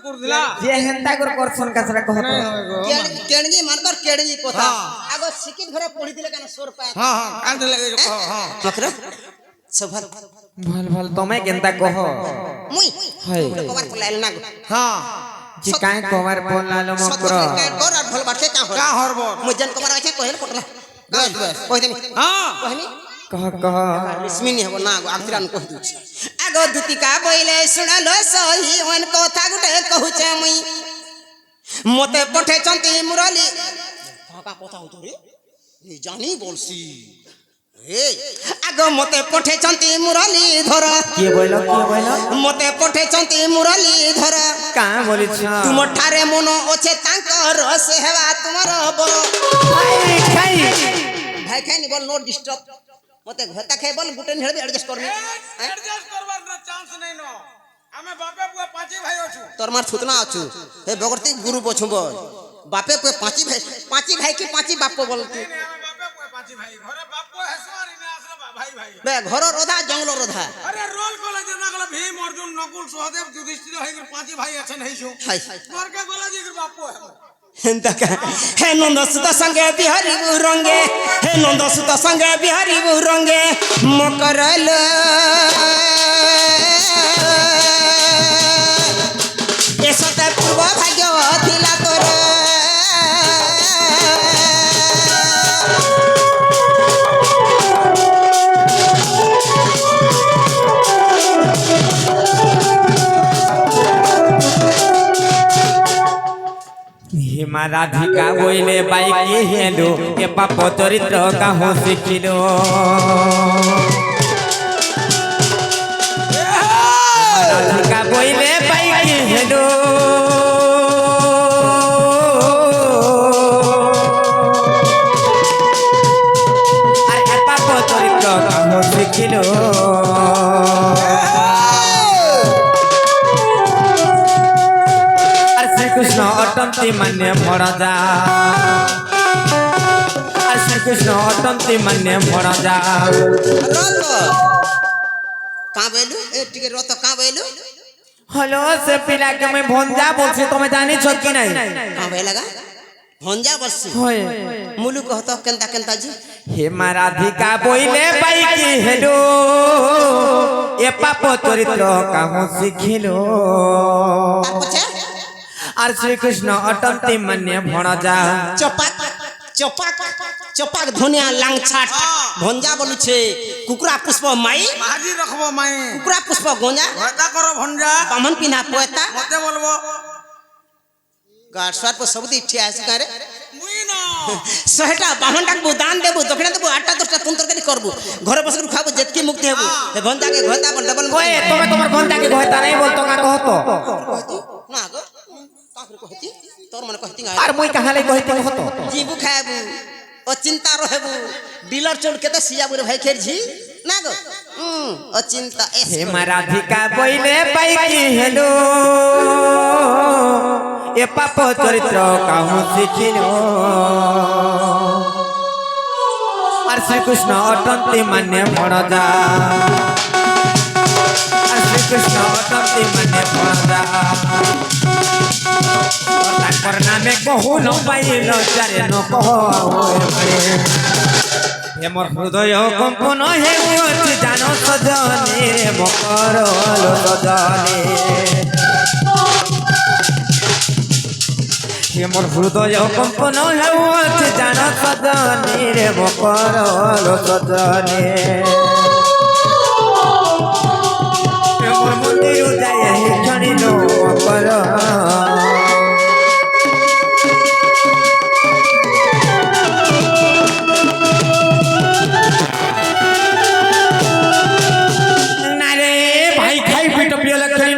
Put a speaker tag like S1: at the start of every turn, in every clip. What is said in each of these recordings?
S1: করদিলা
S2: যে হেন্তা করে করছন কাছরা কহ
S3: কেড়ি মানকর কেড়ি কথা আগো শিক্ষিত ঘরে পড়ি দিলে কেন সোর পায়
S1: হ্যাঁ হ্যাঁ কাঁদতে লাগে হ্যাঁ
S3: বকরা সব ভালো
S2: ভাল ভাল তুমি কেনতা কহ
S3: মুই
S2: হাই
S3: কবার পলাইল না
S1: হ্যাঁ
S2: যে কাই কবার বললালো মকর
S3: কর আর ভাল বাটকে কা
S1: হরব
S3: মুই জান কবার আছে কইল পটলা
S1: বস বস
S3: কই দেমি
S1: হ্যাঁ
S3: কইনি
S2: কহ কহ
S3: বিস্মিনি হবো না আগতিরান কই দুছি আগো দুতিকা বইলে শুনালো সহি ওন কথা গুটে কহুছে মুই মতে পঠেছন্তি মুরলি কাকা কথা হতো রে নি জানি বলছি এই আগো মতে পঠেছন্তি মুরলি ধর
S2: কি বইল
S3: মতে পঠেছন্তি মুরলি ধর
S2: কা বলিছ
S3: তুমর ঠারে মন আছে তাঙ্কর সে হেবা তোমার বড়
S2: খাই
S3: ভাই খাইনি বল নো ডিস্টার্ব মতে ঘটা খাই বল গুটেন হেড়ে অ্যাডজাস্ট করনি
S1: এডজাস্ট করবার না চান্স নাই নো আমি বাপে পুয়া পাঁচই ভাই আছু
S3: তোর মার ছুতনা আছু হে বগরতি গুরু বছুব বাপে কো পাঁচি ভাই কি পাঁচি বাপ বলতি
S1: আমি বাপে পুয়া পাঁচই ভাই ঘরে বাপ হেসবার ইনে আসলে ভাই ভাই
S3: বে ঘর রোধা জঙ্গল রোধা
S1: আরে রোল কলেজে না গলা ভীম অর্জুন নকুল সহদেব যুধিষ্ঠির হইগর পাঁচই ভাই আছেন হেইছো
S3: হাই
S1: ঘরকে কলেজে গর বাপ
S3: হেন্তাকা হে নন্দসুত সঙ্গে বিহারি রঙ্গে হে নন্দসুত সঙ্গে বিহারি রঙ্গে মকরল এসতে পূর্ব ভাগ্য থিলা তোর
S2: হিমা রাধিকা বইলে বাইকি হেলো এ পাপ চরিত্র কাহ শিখিল রাধিকা বইলে বাইকি হেলো আর এ পাপ চরিত্র কাহ শিখিল শ্রীকৃষ্ণ অটন্তি মানে ভরা যা আর শ্রীকৃষ্ণ অটন্তি মানে ভরা যা
S3: রত কা বেলু এ টিকে রত কা বেলু
S2: হলো সে পিলাকে আমি ভঞ্জা বলছি তুমি জানিছ কি নাই
S3: কা বে লাগা ভঞ্জা বসছি
S2: হয়
S3: মুলু কহত কেনতা কেনতা জি
S2: হে মা রাধিকা বইলে বাইকি হেলো এ পাপ চরিত্র কাহ শিখিল
S3: তার পছে
S2: আর শ্রীকৃষ্ণ অটন্তি মানে ভরা যা
S3: চপাক চপাক চপাক ধনিয়া লাংছাট ভঞ্জা বলুছে কুকুরা পুষ্প মাই
S1: মাঝি রাখবো মাই
S3: কুকুরা পুষ্প গঞ্জা
S1: ঘটা করো ভঞ্জা
S3: বামন পিনা পয়তা
S1: মতে বলবো
S3: গাড় সার পর সবদি ঠিয়া আছে কারে
S1: মুই না
S3: শহেটা বাহন ডাকবো দান দেবো দক্ষিণা দেবো 8টা 10টা তুন তরকারি করবো ঘরে বসে খাবো যেতকি মুক্তি হবো হে ভঞ্জাকে ঘটা বল ডবল
S2: ওই তুমি তোমার ভঞ্জাকে কইতা নাই বলতো কা কহতো
S3: না গো কাকরে কহতি তোর মনে কহতি
S2: আর মুই কাহালে কইতে হতো
S3: जीबू खाबू ओ चिंता रहबू डीलर चोड़ के तो सियाबू रे भाई खेरझी ना गो ओ चिंता
S2: হে মা রাধিকা বইলে বাইকি হেলো এ পাপ চরিত্র কাহ শিখিল আর শ্রীকৃষ্ণ অটন্তি মানে ভরা যা আর শ্রীকৃষ্ণ অটন্তি মানে ভরা যা তারপর নামে কহু ন পাইল চারে ন কহ হে মোর হৃদয় কম্পন হেউছি জানো সজনে রে মকর সজনে হে মোর হৃদয় কম্পন হেউছি জানো সজনে রে মকর সজনে মোর মন্দির যায় ক্ষণিল মকর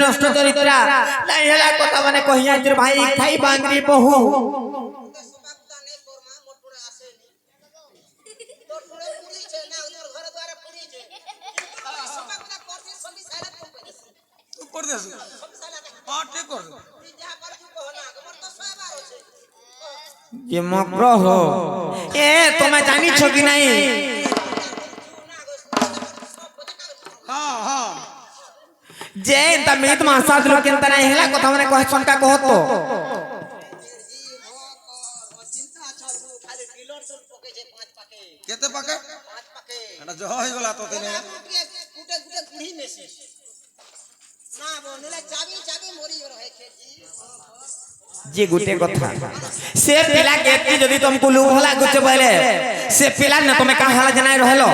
S2: নষ্ট চরিত্রা নাই হেলা কথা মানে কহিয়া তোর ভাই খাই বাংরি বহু যে মগ্রহ এ তুমি জানিছ কি নাই যে তমিত মাসাদ লোক কেনতা নাই হেলা কথা মানে কহ চনকা কহ তো
S1: কেতে পাকে এটা জহ হই গলা তো তেনে
S2: যে গুটে কথা সে পিলা কেতি যদি तुमको लू होला गुचे बोले से पिला न तुम्हें का हला जनाई रहलो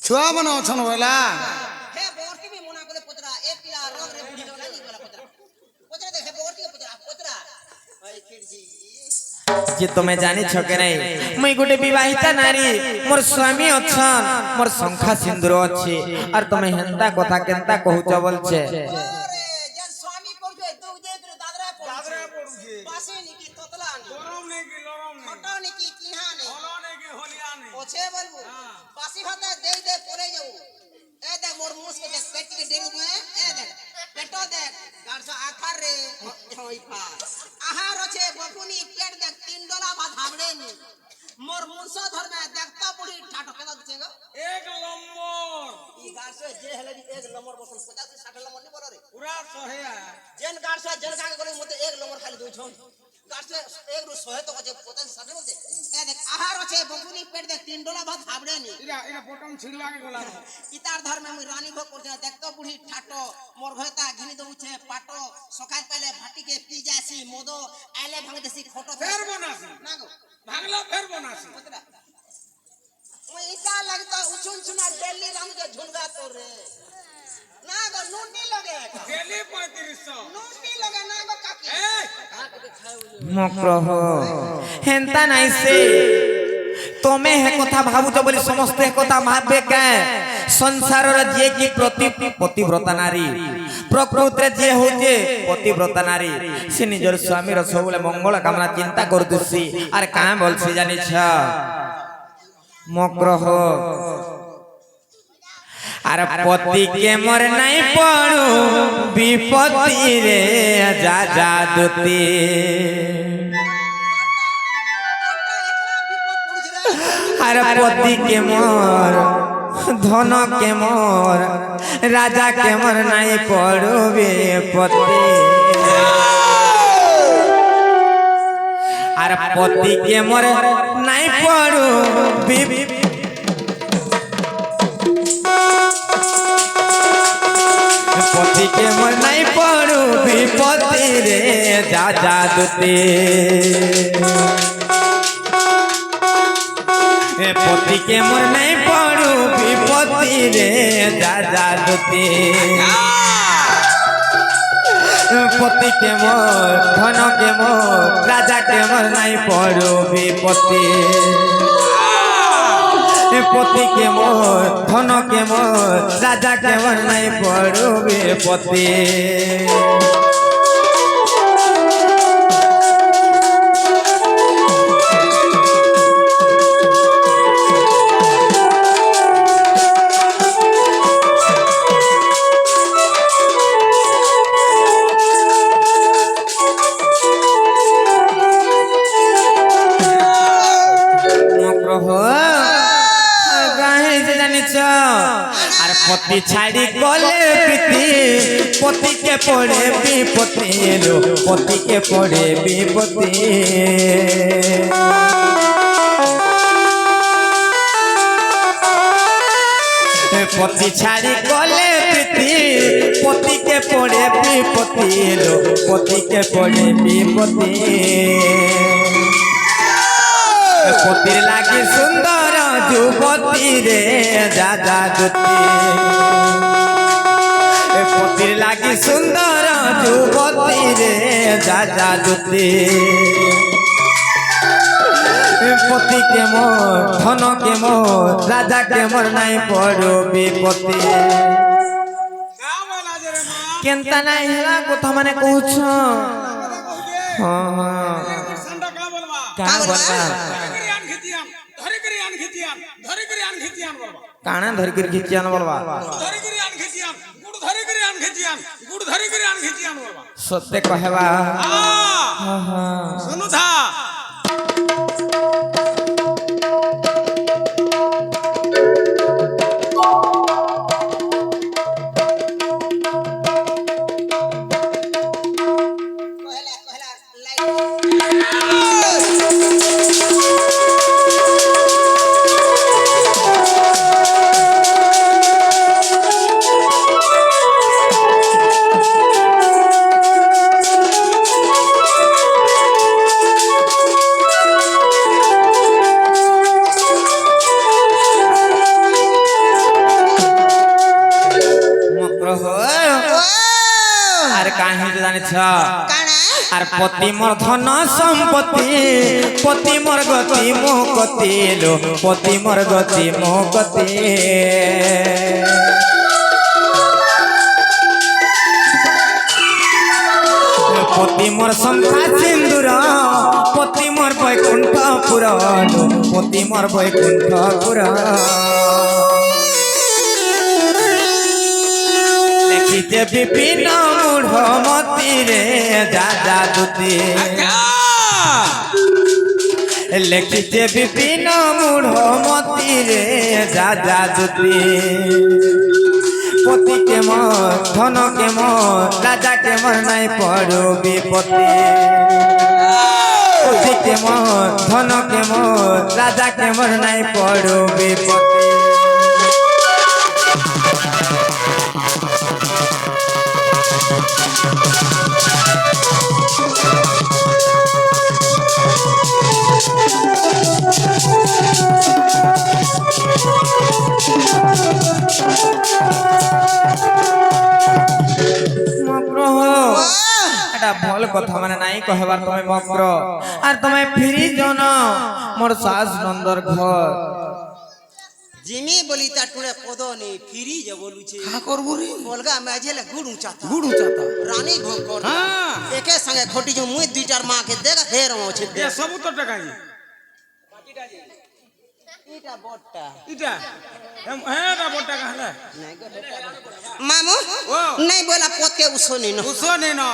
S1: छुआ बनो छन होला
S2: जे तुम्हें जानी छ के नहीं मुई गुटे विवाहिता नारी मोर स्वामी अछन मोर संखा सिंदूर अछि और तुम्हें हंता कथा केनता कहूच बोलछे
S3: आहार আছে বকুনি পেট দেখ 3 ডলা ভাত হাবড়ে নি মোর মুনস ধর্মে দেখতা বুড়ি ঠাটো কেদা দিছে গো
S1: এক নম্বর
S3: ই গাছে যে হেলে এক নম্বর বসন 50 60 নম্বর নি বলো রে
S1: পুরা সহেয়া
S3: जेन गाछ जेन काके गले मते एक नंबर खाली दउ छन गाछ एक रु 100 तो আছে 50 60 मते ए देख आहार আছে বকুনি পেট দেখ 3 ডলা ভাত হাবড়ে নি
S1: এটা বটম ছিড় লাগে গলা
S3: ইতার ধর্মে মুই রানী ভোগ করছে দেখতো বুড়ি ঠাটো মোর ঘয়তা ঘিনি দউছে পাটো সকাল পাইলে ভাটিকে পি যাসি মদো আইলে ভাঙ দেসি খটো
S1: ফের বনাসি
S3: না গো
S1: ভাঙলা ফের বনাসি
S3: মুই ইটা লাগতো উছুন ছুনা দিল্লি রাম के झुलगा तो रे ना गो नुनी लगे
S1: डेली 3500
S3: नुनी लगे ना गो काकी
S2: मक्रह हेंता नाई से तोमे हे कथा भाबुच बोली समस्त हे कथा भाबे के संसार रे जे की पतिव्रता नारी प्रकृति रे जे होजे पतिव्रता नारी से निजर स्वामी र सबले मंगल कामना चिंता कर दुसी अरे का बोल से जानि छ मक्रह अरे पति के मर नहीं पड़ू विपत्ति रे जा जा दुती अरे पति के मोर धन के मोर राजा के मोर नहीं पड़ू विपत्ति अरे पति के मोर नहीं पड़ू पति के मोर नहीं पड़ू विपत्ति रे जा जा दुती पति के मोर नहीं पड़ू विपत्ति रे जा जा दुती पति के मोर धन के मोर राजा के मोर नहीं पड़ू विपत्ति पति के मोर धन के मोर राजा के मोर नहीं पड़ू विपत्ति अरे पति छाड़ी गले प्रीति पति के पड़े विपत्ति लो पति के पड़े विपत्ति पति छाड़ी गले प्रीति पति के पड़े विपत्ति लो पति के पड़े विपत्ति पतिर लागी सुंदर जुवती रे जा जा दुती पतिर लागी सुंदर जुवती रे जा जा दुती पति के मोर धन के मोर राजा के मोर नहीं पड़ो विपत्ति
S1: का बोला जे रे मां
S2: केनता नहीं हेला कथा माने कहूछ हां हां
S1: संडा का बोलबा
S2: का बोलबा
S1: धरी करी आन खितियान बोलबा
S2: काना धरी कर खिचियान बोलबा
S1: धरी करी आन खितियान गुड़ धरी करी आन खितियान बोलबा
S2: सत्य कहबा
S1: हां
S2: हां
S1: सुनु था
S2: কাহি জানিছ
S3: কাଣା
S2: আর পতি মোর ধন সম্পত্তি পতি মোর গতি মো গতি লো পতি মোর গতি মো গতি পতি মোর শঙ্খা সিন্দুর পতি মোর বৈকুণ্ঠপুর পতি মোর বৈকুণ্ঠপুর দেখিতে বিপিন মূঢ় মতিরে যা দুতি লিখিতে বিপিন মূঢ় মতিরে যা দুতি পতি কে মোর ধন কে মোর রাজা কে মোর নাই পড়ো বিপত্তি পতি কে মোর ধন কে মোর রাজা কে মোর নাই পড়ো বিপত্তি এটা ভল কথা মানে নাই কহবার তুমি মগ্র আর তুমি ফিরি জন মোর শাস নন্দর ঘর
S3: জিমি বলি তা টুড়ে পদ নেই ফিরি যে বলুছে
S1: কা করবো রে
S3: বলগা মেঝেলে গুড় উঁচাতা
S1: গুড় উচাতা
S3: রানী ভোগ কর
S1: হ্যাঁ
S3: একে সঙ্গে খটি যে মুই দুইটার মাকে দেখা ফের আছে
S1: এ সবু তো টাকা
S3: এটা বড়টা
S1: ইটা হ্যাঁ এটা বড় টাকা হলে
S3: মামু
S1: ও
S3: নাই বলা পথকে উসনি ন
S1: উসো নেই না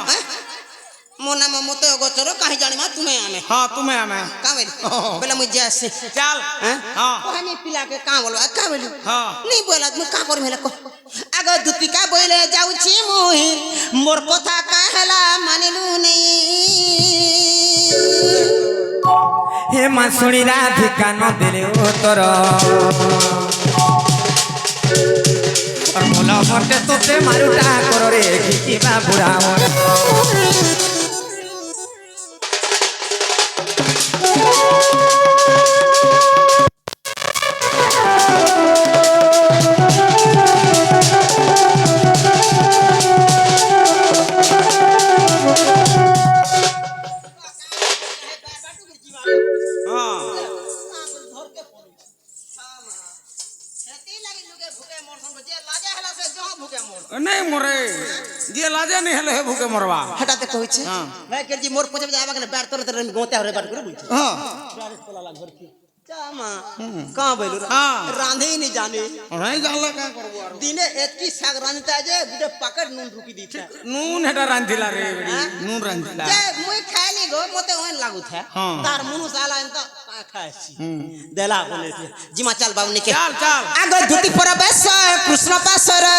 S3: মো নাম মতে গোচর কাহি জানি মা তুমি আমি
S1: হ্যাঁ তুমি আমি
S3: কামেল বলে মুই যাসি
S1: চাল
S3: হ্যাঁ
S1: হ্যাঁ
S3: আমি পিলাকে কা বলবা কা বলি
S1: হ্যাঁ
S3: नहीं बोला तुम का कर मेला को आगे दुतिका बोले जाउची मुही मोर कथा कहला मानिलु नहीं
S2: হে মা শুনি রাধিকা নদিলে উত্তর মোলা মতে তোতে মারুটা কর রে ঘিচিবা বুড়া মোর
S1: नहीं मरे जे लाजे नहीं हेले हे भूखे मरवा
S3: हटाते कहै
S1: हाँ।
S3: मैं कर जी मोर पछे जाबा के बैठ तोरे तोरे गोते हरे बात करे बुझ
S1: हां
S3: चामा का बोलु
S1: हाँ।
S3: रांधे ही नहीं जाने
S1: नहीं जानला का करबो आरो
S3: दिने एतकी साग रांधता जे गुडे पकड़ नून रुकी दीछे
S1: नून हेटा रांधिला रे बड़ी नून रांधिला
S3: जे मुई खाली गो मते ओन लागु था
S1: हाँ।
S3: तार मुनु साला एंत खासी देला बोले थे जिमा चल बाबू ने के
S1: चल चल
S3: आगो धुती पर बेस कृष्ण पासर